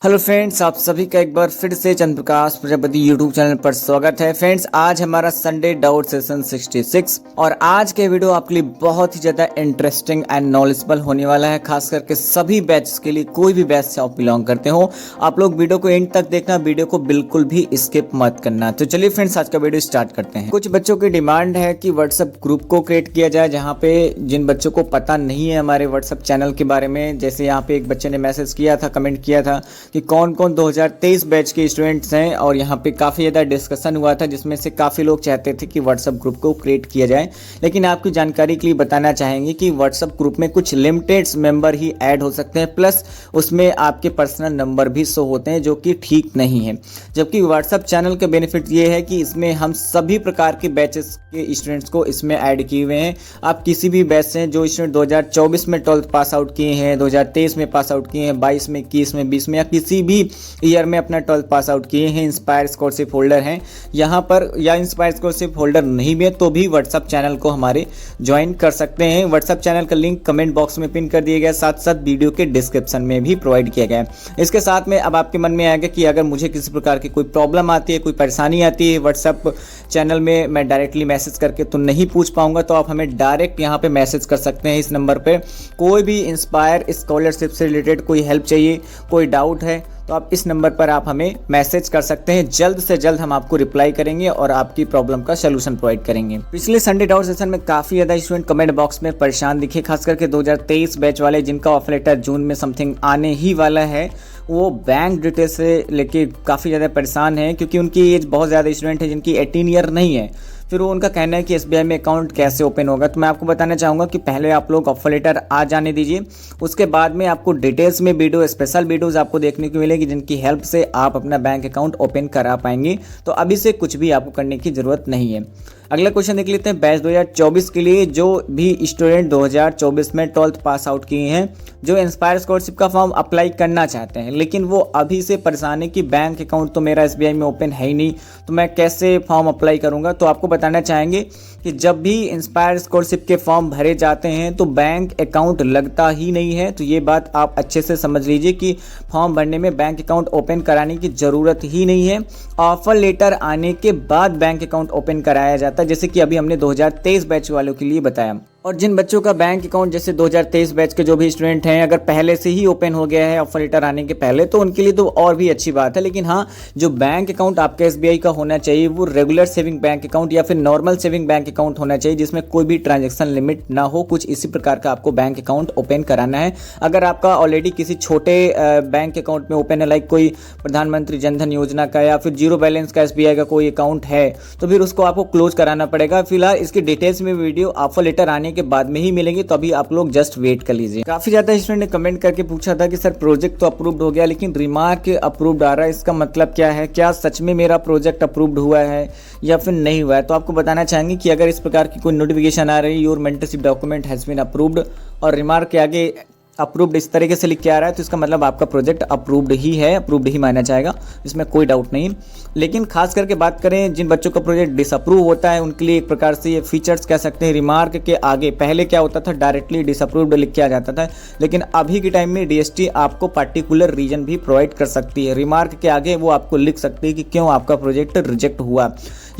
Hello friends, आप सभी का एक बार फिर से चंद्रप्रकाश प्रजापति यूट्यूब चैनल पर स्वागत है। फ्रेंड्स, आज हमारा संडे डाउट सेशन 66 और आज के वीडियो आपके लिए बहुत ही ज़्यादा इंटरेस्टिंग एंड नॉलेजेबल होने वाला है। खास करके सभी बैच के लिए, कोई भी बैच से आप बिलोंग करते हो, आप लोग वीडियो को एंड तक देखना, वीडियो को बिल्कुल भी स्किप मत करना। तो चलिए फ्रेंड्स, आज का वीडियो स्टार्ट करते हैं। कुछ बच्चों की डिमांड है कि व्हाट्सएप ग्रुप को क्रिएट किया जाए, जहाँ पे जिन बच्चों को पता नहीं है हमारे व्हाट्सएप चैनल के बारे में, जैसे यहाँ पे एक बच्चे ने मैसेज किया था, कमेंट किया था कि कौन कौन 2023 बैच के स्टूडेंट्स हैं, और यहाँ पे काफ़ी ज़्यादा डिस्कशन हुआ था, जिसमें से काफ़ी लोग चाहते थे कि व्हाट्सएप ग्रुप को क्रिएट किया जाए। लेकिन आपकी जानकारी के लिए बताना चाहेंगे कि व्हाट्सएप ग्रुप में कुछ लिमिटेड मेंबर ही ऐड हो सकते हैं, प्लस उसमें आपके पर्सनल नंबर भी शो होते हैं, जो कि ठीक नहीं है। जबकि व्हाट्सएप चैनल का बेनिफिट ये है कि इसमें हम सभी प्रकार के बैचेस के स्टूडेंट्स को इसमें ऐड किए हुए हैं। आप किसी भी बैच से जो स्टूडेंट 2024 में 12th पास आउट किए हैं, 2023 में पास आउट किए हैं, 22 में, 21 में, 20 में, या किसी भी ईयर में अपना 12th पास आउट किए हैं, इंस्पायर स्कॉलरशिप होल्डर हैं यहाँ पर, या इंस्पायर स्कॉलरशिप होल्डर नहीं भी है तो भी व्हाट्सएप चैनल को हमारे ज्वाइन कर सकते हैं। व्हाट्सएप चैनल का लिंक कमेंट बॉक्स में पिन कर दिया गया, साथ साथ वीडियो के डिस्क्रिप्शन में भी प्रोवाइड किया गया है। इसके साथ में अब आपके मन में आएगा कि अगर मुझे किसी प्रकार की कोई प्रॉब्लम आती है, कोई परेशानी आती है व्हाट्सएप चैनल में, मैं डायरेक्टली मैसेज करके तो नहीं पूछ पाऊंगा, तो आप हमें डायरेक्ट यहाँ पे मैसेज कर सकते हैं इस नंबर पे। कोई भी इंस्पायर स्कॉलरशिप से रिलेटेड कोई हेल्प चाहिए, कोई डाउट है, तो आप इस नंबर पर आप हमें मैसेज कर सकते हैं। जल्द से जल्द हम आपको रिप्लाई करेंगे और आपकी प्रॉब्लम का सलूशन प्रोवाइड करेंगे। पिछले संडे डाउट सेशन में काफ़ी ज़्यादा स्टूडेंट कमेंट बॉक्स में परेशान दिखे, खास करके 2023 बैच वाले, जिनका ऑफर लेटर जून में समथिंग आने ही वाला है। वो बैंक डिटेल से लेके काफ़ी ज़्यादा परेशान है, क्योंकि उनकी एज बहुत ज़्यादा स्टूडेंट है जिनकी 18 ईयर नहीं है। फिर वो उनका कहना है कि एसबीआई में अकाउंट कैसे ओपन होगा। तो मैं आपको बताना चाहूँगा कि पहले आप लोग ऑफर लेटर आ जाने दीजिए, उसके बाद में आपको डिटेल्स में वीडियो, स्पेशल वीडियोस आपको देखने को मिलेगी, जिनकी हेल्प से आप अपना बैंक अकाउंट ओपन करा पाएंगे। तो अभी से कुछ भी आपको करने की ज़रूरत नहीं है। अगला क्वेश्चन देख लेते हैं। बैच 2024 के लिए जो भी स्टूडेंट 2024 में 12th पास आउट किए हैं, जो इंस्पायर स्कॉलरशिप का फॉर्म अप्लाई करना चाहते हैं, लेकिन वो अभी से परेशान है कि बैंक अकाउंट तो मेरा एसबीआई में ओपन है ही नहीं, तो मैं कैसे फॉर्म अप्लाई करूंगा। तो आपको बताना चाहेंगे कि जब भी इंस्पायर स्कॉलरशिप के फॉर्म भरे जाते हैं तो बैंक अकाउंट लगता ही नहीं है। तो ये बात आप अच्छे से समझ लीजिए कि फॉर्म भरने में बैंक अकाउंट ओपन कराने की ज़रूरत ही नहीं है। ऑफर लेटर आने के बाद बैंक अकाउंट ओपन कराया जाता है, जैसे कि अभी हमने 2023 बैच वालों के लिए बताया। और जिन बच्चों का बैंक अकाउंट, जैसे 2023 बैच के जो भी स्टूडेंट हैं, अगर पहले से ही ओपन हो गया है ऑफर लेटर आने के पहले, तो उनके लिए तो और भी अच्छी बात है। लेकिन हाँ, जो बैंक अकाउंट आपका एसबीआई का होना चाहिए, वो रेगुलर सेविंग बैंक अकाउंट या फिर नॉर्मल सेविंग बैंक अकाउंट होना चाहिए, जिसमें कोई भी ट्रांजैक्शन लिमिट ना हो। कुछ इसी प्रकार का आपको बैंक अकाउंट ओपन कराना है। अगर आपका ऑलरेडी किसी छोटे बैंक अकाउंट में ओपन है, लाइक कोई प्रधानमंत्री जनधन योजना का या फिर जीरो बैलेंस का एसबीआई का कोई अकाउंट है, तो फिर उसको आपको क्लोज कराना पड़ेगा। फिलहाल इसकी डिटेल्स में वीडियो ऑफर लेटर आने के बाद में ही मिलेंगे, तो अभी आप लोग जस्ट वेट कर लीजिए। काफी ज्यादा स्टूडेंट ने कमेंट करके पूछा था कि सर प्रोजेक्ट तो अप्रूव्ड हो गया, लेकिन रिमार्क अप्रूव्ड आ रहा है, इसका मतलब क्या है? क्या सच में मेरा प्रोजेक्ट अप्रूव्ड हुआ है या फिर नहीं हुआ है? तो आपको बताना चाहेंगे कि अगर इस प्रकार की कोई नोटिफिकेशन आ रही है, your mentorship document has been approved, और रिमार्क के आगे अप्रूव्ड इस तरीके से लिख के आ रहा है, तो इसका मतलब आपका प्रोजेक्ट अप्रूव्ड ही है, अप्रूव्ड ही माना जाएगा, इसमें कोई डाउट नहीं। लेकिन खास करके बात करें जिन बच्चों का प्रोजेक्ट डिसअप्रूव होता है, उनके लिए एक प्रकार से ये फीचर्स कह सकते हैं। रिमार्क के आगे पहले क्या होता था, डायरेक्टली डिसअप्रूव्ड लिख के आ जाता था, लेकिन अभी के टाइम में डीएसटी आपको पार्टिकुलर रीजन भी प्रोवाइड कर सकती है। रिमार्क के आगे वो आपको लिख सकती है कि क्यों आपका प्रोजेक्ट रिजेक्ट हुआ,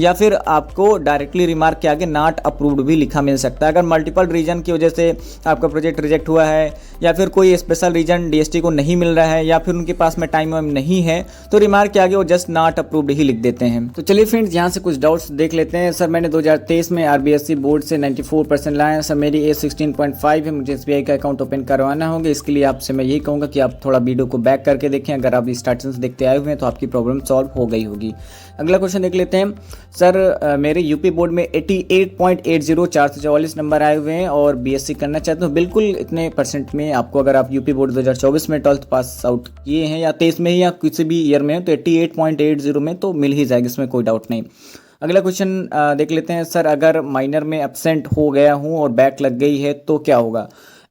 या फिर आपको डायरेक्टली रिमार्क के आगे नॉट अप्रूव्ड भी लिखा मिल सकता है। अगर मल्टीपल रीजन की वजह से आपका प्रोजेक्ट रिजेक्ट हुआ है, या फिर कोई स्पेशल रीजन डीएसटी को नहीं मिल रहा है, या फिर उनके पास में टाइम नहीं है, तो रिमार्क के आगे वो जस्ट नॉट अप्रूव्ड ही लिख देते हैं। तो चलिए फ्रेंड्स, यहाँ से कुछ डाउट्स देख लेते हैं। सर मैंने 2023 में आरबीएसई बोर्ड से 94% लाया। सर मेरी एज 16.5 है, मुझे एसबीआई का अकाउंट ओपन करवाना होगा। इसके लिए आपसे मैं यही कहूँगा कि आप थोड़ा वीडियो को बैक करके देखें। अगर आप स्टार्टिंग से देखते आए हुए हैं तो आपकी प्रॉब्लम सॉल्व हो गई होगी। अगला क्वेश्चन देख लेते हैं। सर मेरे यूपी बोर्ड में 88.80 444 नंबर आए हुए हैं और बीएससी करना चाहते हो। बिल्कुल इतने परसेंट में आपको, अगर आप यूपी बोर्ड 2024 में 12th पास आउट किए हैं, या 23 में ही, या किसी भी ईयर में, तो 88.80 में तो मिल ही जाएगी, इसमें कोई डाउट नहीं। अगला क्वेश्चन देख लेते हैं। सर अगर माइनर में एब्सेंट हो गया हूँ और बैक लग गई है तो क्या होगा?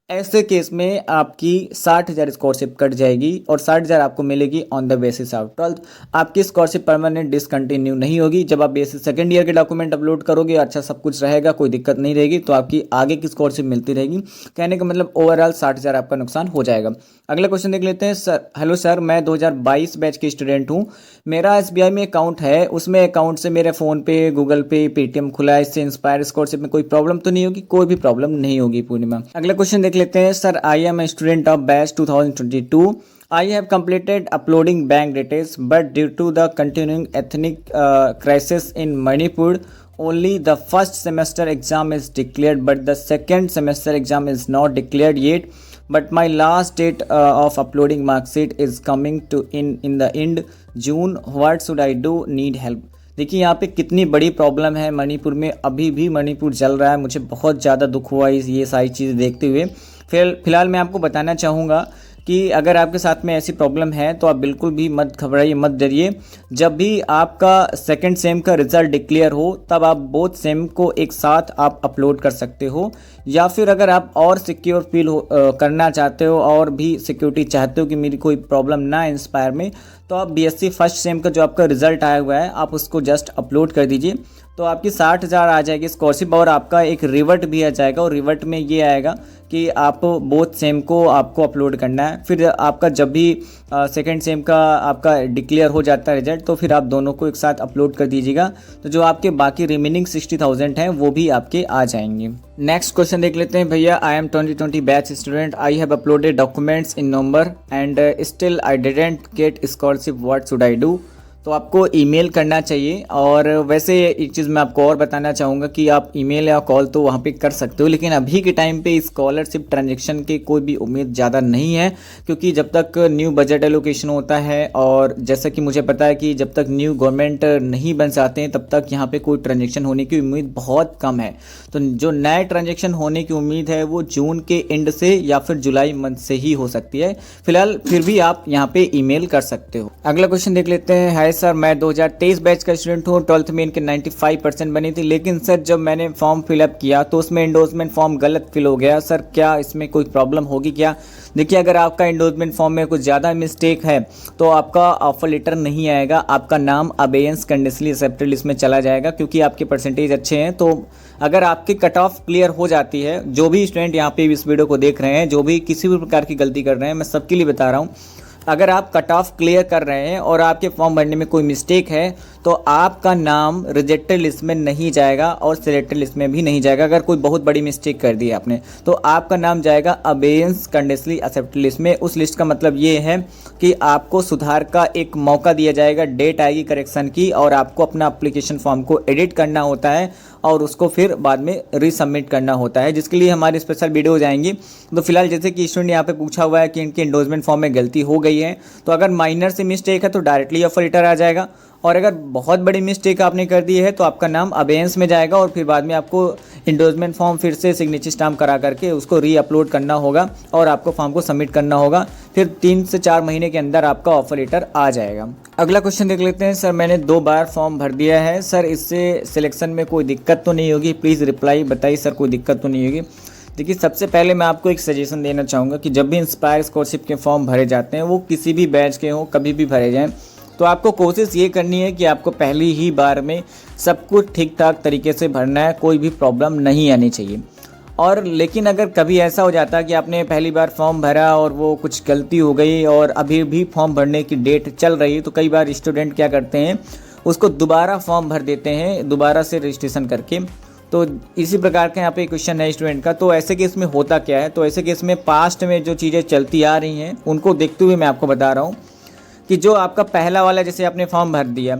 ऐसे केस में आपकी 60,000 स्कॉलरशिप कट जाएगी और 60,000 आपको मिलेगी on the basis of 12th। आपकी स्कॉलरशिप परमानेंट डिसकंटिन्यू नहीं होगी। जब आप बेसिस सेकंड ईयर के डॉक्यूमेंट अपलोड करोगे, अच्छा सब कुछ रहेगा, कोई दिक्कत नहीं रहेगी, तो आपकी आगे की स्कॉलरशिप मिलती रहेगी। कहने का मतलब ओवरऑल 60,000 आपका नुकसान हो जाएगा। अगला क्वेश्चन देख लेते हैं। सर, हेलो सर, मैं 2022 बैच की स्टूडेंट हूँ। मेरा SBI में अकाउंट है, उसमें अकाउंट से मेरे फ़ोन पे, गूगल पे, पेटीएम खुला है, इससे इंस्पायर स्कॉलरशिप में कोई प्रॉब्लम तो नहीं होगी? कोई भी प्रॉब्लम नहीं होगी पूर्णिमा। अगला क्वेश्चन देख लेते हैं। Sir, I am a student of batch 2022. I have completed uploading bank details, but due to the continuing ethnic crisis in Manipur, only the first semester exam is declared, but the second semester exam is not declared yet. But my last date of uploading mark sheet is coming to in the end June. What should I do? Need help. देखिए यहाँ पे कितनी बड़ी problem है मणिपुर में। अभी भी मणिपुर जल रहा है। मुझे बहुत ज़्यादा दुख हुआ ये सारी चीज़ें देखते हुए। फिलहाल मैं आपको बताना चाहूँगा कि अगर आपके साथ में ऐसी प्रॉब्लम है तो आप बिल्कुल भी मत घबराइए, मत डरिए। जब भी आपका सेकंड सेम का रिजल्ट डिक्लेयर हो तब आप बोथ सेम को एक साथ आप अपलोड कर सकते हो, या फिर अगर आप और सिक्योर फील करना चाहते हो और भी सिक्योरिटी चाहते हो कि मेरी कोई प्रॉब्लम ना इंस्पायर में, तो आप BSc फर्स्ट सेम का जो आपका रिजल्ट आया हुआ है आप उसको जस्ट अपलोड कर दीजिए, तो आपकी 60,000 आ जाएगी स्कॉलरशिप और आपका एक रिवर्ट भी आ जाएगा। और रिवर्ट में ये आएगा कि आप बोथ सेम को आपको अपलोड करना है। फिर आपका जब भी सेकंड सेम का आपका डिक्लेयर हो जाता है रिजल्ट, तो फिर आप दोनों को एक साथ अपलोड कर दीजिएगा, तो जो आपके बाकी रिमेनिंग 60,000 हैं वो भी आपके आ जाएंगे। नेक्स्ट क्वेश्चन देख लेते हैं। भैया, I am 2020 batch student. I have uploaded documents in November and still I didn't get scholarship. What should I do? तो आपको ईमेल करना चाहिए। और वैसे एक चीज़ मैं आपको और बताना चाहूँगा कि आप ईमेल या कॉल तो वहाँ पे कर सकते हो, लेकिन अभी के टाइम पे स्कॉलरशिप ट्रांजैक्शन की कोई भी उम्मीद ज़्यादा नहीं है, क्योंकि जब तक न्यू बजट एलोकेशन होता है और जैसा कि मुझे पता है कि जब तक न्यू गवर्नमेंट नहीं बन जाते हैं तब तक यहाँ पे कोई ट्रांजैक्शन होने की उम्मीद बहुत कम है। तो जो नए ट्रांजैक्शन होने की उम्मीद है वो जून के एंड से या फिर जुलाई मंथ से ही हो सकती है। फिलहाल फिर भी आप यहाँ पे ईमेल कर सकते हो। अगला क्वेश्चन देख लेते हैं। हाय सर, मैं 2023 बैच का स्टूडेंट हूँ। 12th में इनके 95% बनी थी, लेकिन सर जब मैंने फॉर्म फिलअप किया तो उसमें एंडोर्समेंट फॉर्म गलत फिल हो गया। सर क्या इसमें कोई प्रॉब्लम होगी क्या? देखिए, अगर आपका एंडोर्समेंट फॉर्म में कुछ ज़्यादा मिस्टेक है तो आपका ऑफर लेटर नहीं आएगा, आपका नाम अबेयंस कंडीशनली एक्सेप्टेड लिस्ट में चला जाएगा, क्योंकि आपके परसेंटेज अच्छे हैं। तो अगर आपकी कट ऑफ क्लियर हो जाती है, जो भी स्टूडेंट यहाँ पे इस वीडियो को देख रहे हैं, जो भी किसी भी प्रकार की गलती कर रहे हैं, मैं सबके लिए बता रहा हूँ, अगर आप कट ऑफ क्लियर कर रहे हैं और आपके फॉर्म भरने में कोई मिस्टेक है तो आपका नाम रिजेक्टेड लिस्ट में नहीं जाएगा और सिलेक्टेड लिस्ट में भी नहीं जाएगा। अगर कोई बहुत बड़ी मिस्टेक कर दी आपने तो आपका नाम जाएगा अबेयंस कंडीशनली एक्सेप्टेड लिस्ट में। उस लिस्ट का मतलब ये है कि आपको सुधार का एक मौका दिया जाएगा, डेट आएगी करेक्शन की, और आपको अपना एप्लीकेशन फॉर्म को एडिट करना होता है और उसको फिर बाद में रीसबमिट करना होता है, जिसके लिए हमारी स्पेशल वीडियो जाएंगी। तो फिलहाल जैसे कि स्टूडेंट यहाँ पे पूछा हुआ है कि इनके एंडोर्समेंट फॉर्म में गलती हो गई है, तो अगर माइनर से मिस्टेक है तो डायरेक्टली ऑफर लेटर आ जाएगा, और अगर बहुत बड़ी मिस्टेक आपने कर दी है तो आपका नाम अबेयंस में जाएगा और फिर बाद में आपको एंडोर्समेंट फॉर्म फिर से सिग्नेचर स्टाम्प करा करके उसको री अपलोड करना होगा और आपको फॉर्म को सबमिट करना होगा। फिर 3 से 4 महीने के अंदर आपका ऑफर लेटर आ जाएगा। अगला क्वेश्चन देख लेते हैं। सर, मैंने 2 बार फॉर्म भर दिया है, सर इससे सिलेक्शन में कोई दिक्कत तो नहीं होगी? प्लीज़ रिप्लाई बताइए सर, कोई दिक्कत तो नहीं होगी? देखिए, सबसे पहले मैं आपको एक सजेशन देना चाहूँगा कि जब भी इंस्पायर स्कॉलरशिप के फॉर्म भरे जाते हैं, वो किसी भी बैच के हों, कभी भी भरे जाएँ, तो आपको कोशिश ये करनी है कि आपको पहली ही बार में सब कुछ ठीक ठाक तरीके से भरना है, कोई भी प्रॉब्लम नहीं आनी चाहिए। और लेकिन अगर कभी ऐसा हो जाता है कि आपने पहली बार फॉर्म भरा और वो कुछ गलती हो गई और अभी भी फॉर्म भरने की डेट चल रही है, तो कई बार स्टूडेंट क्या करते हैं, उसको दोबारा फॉर्म भर देते हैं, दोबारा से रजिस्ट्रेशन करके। तो इसी प्रकार का यहाँ पे क्वेश्चन है स्टूडेंट का। तो ऐसे केस में होता क्या है, तो ऐसे केस में पास्ट में जो चीज़ें चलती आ रही हैं उनको देखते हुए मैं आपको बता रहा हूँ कि जो आपका पहला वाला, जैसे आपने फॉर्म भर दिया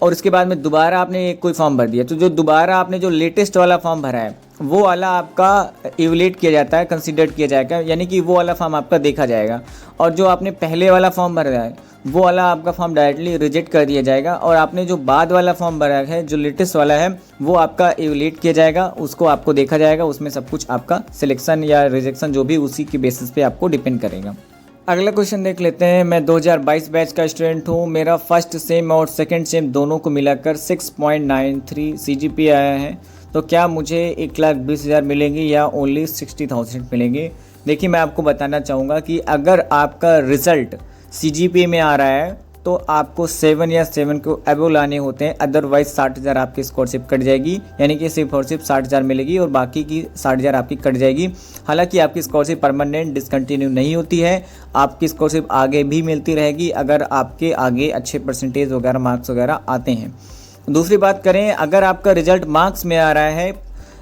और उसके बाद में दोबारा आपने कोई फॉर्म भर दिया, तो जो दोबारा आपने जो लेटेस्ट वाला फॉर्म भरा है वो वाला आपका इवैल्यूएट किया जाता है, कंसीडर किया जाएगा, यानी कि वो वाला फॉर्म आपका देखा जाएगा। और जो आपने पहले वाला फॉर्म भरा है वो वाला आपका फॉर्म डायरेक्टली रिजेक्ट कर दिया जाएगा, और आपने जो बाद वाला फॉर्म भरा है, जो लेटेस्ट वाला है, वो आपका इवैल्यूएट किया जाएगा, उसको आपको देखा जाएगा, उसमें सब कुछ आपका सिलेक्शन या रिजेक्शन जो भी उसी के बेसिस पे आपको डिपेंड करेगा। अगला क्वेश्चन देख लेते हैं। मैं 2022 बैच का स्टूडेंट हूँ। मेरा फर्स्ट सेम और सेकंड सेम दोनों को मिलाकर 6.93 CGPA आया है, तो क्या मुझे 1,20,000 मिलेंगे या ओनली 60,000 मिलेंगे? देखिए मैं आपको बताना चाहूँगा कि अगर आपका रिजल्ट CGPA में आ रहा है तो आपको 7 या 7 को अबव लाने होते हैं, अदरवाइज 60,000 आपकी स्कॉलरशिप कट जाएगी, यानी कि सिर्फ और सिर्फ 60,000 मिलेगी और बाकी की 60,000 आपकी कट जाएगी। हालांकि आपकी स्कॉलरशिप परमानेंट डिसकंटिन्यू नहीं होती है, आपकी स्कॉलरशिप आगे भी मिलती रहेगी अगर आपके आगे अच्छे परसेंटेज वगैरह मार्क्स वगैरह आते हैं। दूसरी बात करें, अगर आपका रिजल्ट मार्क्स में आ रहा है,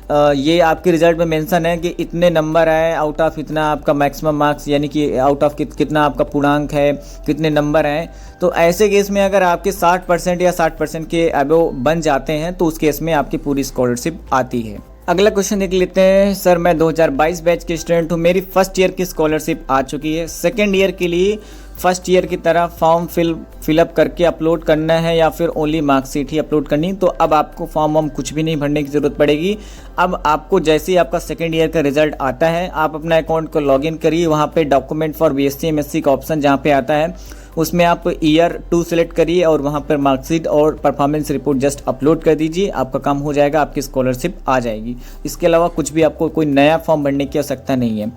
ये आपके रिजल्ट में मेंशन है कि इतने नंबर आए आउट ऑफ इतना आपका मैक्सिमम मार्क्स, यानी कि आउट ऑफ कितना आपका पूर्णांक है, कितने नंबर हैं, तो ऐसे केस में अगर आपके 60% या 60% के अबव बन जाते हैं तो उस केस में आपकी पूरी स्कॉलरशिप आती है। अगला क्वेश्चन देख लेते हैं। सर मैं 2022 बैच के स्टूडेंट हूँ, मेरी फर्स्ट ईयर की स्कॉलरशिप आ चुकी है, सेकेंड ईयर के लिए फर्स्ट ईयर की तरह फॉर्म फिलअप करके अपलोड करना है या फिर ओनली मार्कशीट ही अपलोड करनी, तो अब आपको फॉर्म वॉर्म कुछ भी नहीं भरने की ज़रूरत पड़ेगी। अब आपको जैसे ही आपका सेकेंड ईयर का रिजल्ट आता है, आप अपना अकाउंट को लॉगिन करिए, वहाँ पे डॉक्यूमेंट फॉर BSc MSc का ऑप्शन जहाँ पे आता है उसमें आप ईयर 2 सेलेक्ट करिए और वहाँ पर मार्कशीट और परफॉर्मेंस रिपोर्ट जस्ट अपलोड कर दीजिए, आपका काम हो जाएगा, आपकी स्कॉलरशिप आ जाएगी। इसके अलावा कुछ भी आपको कोई नया फॉर्म भरने की आवश्यकता नहीं है।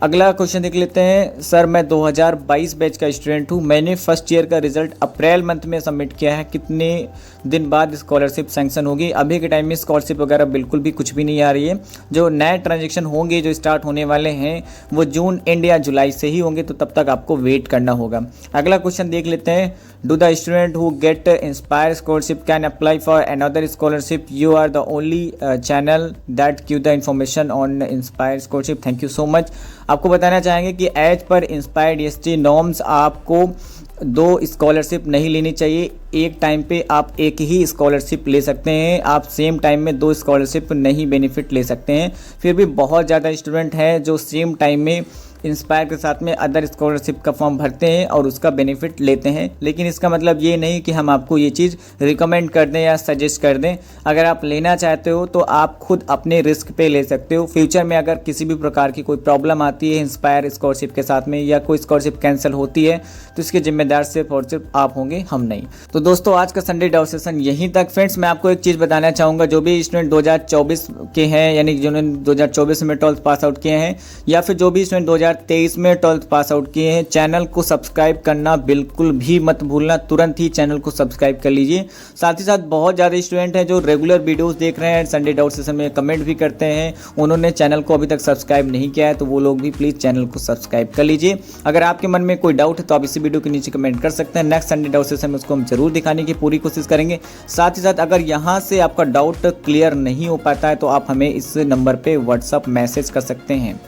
अगला क्वेश्चन देख लेते हैं। सर मैं 2022 बैच का स्टूडेंट हूँ, मैंने फर्स्ट ईयर का रिजल्ट अप्रैल मंथ में सबमिट किया है, कितने दिन बाद स्कॉलरशिप सैंक्शन होगी? अभी के टाइम में स्कॉलरशिप वगैरह बिल्कुल भी कुछ भी नहीं आ रही है। जो नए ट्रांजेक्शन होंगे जो स्टार्ट होने वाले हैं वो जून एंड या जुलाई से ही होंगे, तो तब तक आपको वेट करना होगा। अगला क्वेश्चन देख लेते हैं। Do the student who get Inspire scholarship can apply for another scholarship? You are the only channel that give the information on Inspire scholarship. Thank you so much. आपको बताना चाहेंगे कि as per inspired DST norms आपको 2 scholarship नहीं लेनी चाहिए, एक time पे आप एक ही स्कॉलरशिप ले सकते हैं, आप सेम टाइम में 2 स्कॉलरशिप नहीं बेनिफिट ले सकते हैं। फिर भी बहुत ज़्यादा स्टूडेंट हैं जो सेम टाइम में इंस्पायर के साथ में अदर स्कॉलरशिप का फॉर्म भरते हैं और उसका बेनिफिट लेते हैं, लेकिन इसका मतलब ये नहीं कि हम आपको ये चीज़ रिकमेंड कर दें या सजेस्ट कर दें। अगर आप लेना चाहते हो तो आप खुद अपने रिस्क पे ले सकते हो। फ्यूचर में अगर किसी भी प्रकार की कोई प्रॉब्लम आती है इंस्पायर स्कॉलरशिप के साथ में या कोई स्कॉलरशिप कैंसिल होती है तो इसके जिम्मेदार सिर्फ और सिर्फ आप होंगे, हम नहीं। तो दोस्तों आज का संडे डाउट सेशन यहीं तक। फ्रेंड्स मैं आपको एक चीज़ बताना चाहूँगा, जो भी स्टूडेंट 2024 के हैं, यानी जिन्होंने 2024 में 12th पास आउट किए हैं या फिर जो भी स्टूडेंट 2023 में 12th पास आउट किए हैं, चैनल को सब्सक्राइब करना बिल्कुल भी मत भूलना, तुरंत ही चैनल को सब्सक्राइब कर लीजिए। साथ ही साथ बहुत ज़्यादा स्टूडेंट हैं जो रेगुलर वीडियोस देख रहे हैं, संडे डाउट सेशन में कमेंट भी करते हैं, उन्होंने चैनल को अभी तक सब्सक्राइब नहीं किया है, तो वो लोग भी प्लीज़ चैनल को सब्सक्राइब कर लीजिए। अगर आपके मन में कोई डाउट है तो आप इसी वीडियो के नीचे कमेंट कर सकते हैं, नेक्स्ट संडे डाउट सेशन में उसको हम जरूर दिखाने की पूरी कोशिश करेंगे। साथ ही साथ अगर यहाँ से आपका डाउट क्लियर नहीं हो पाता है तो आप हमें इस नंबर पर व्हाट्सअप मैसेज कर सकते हैं।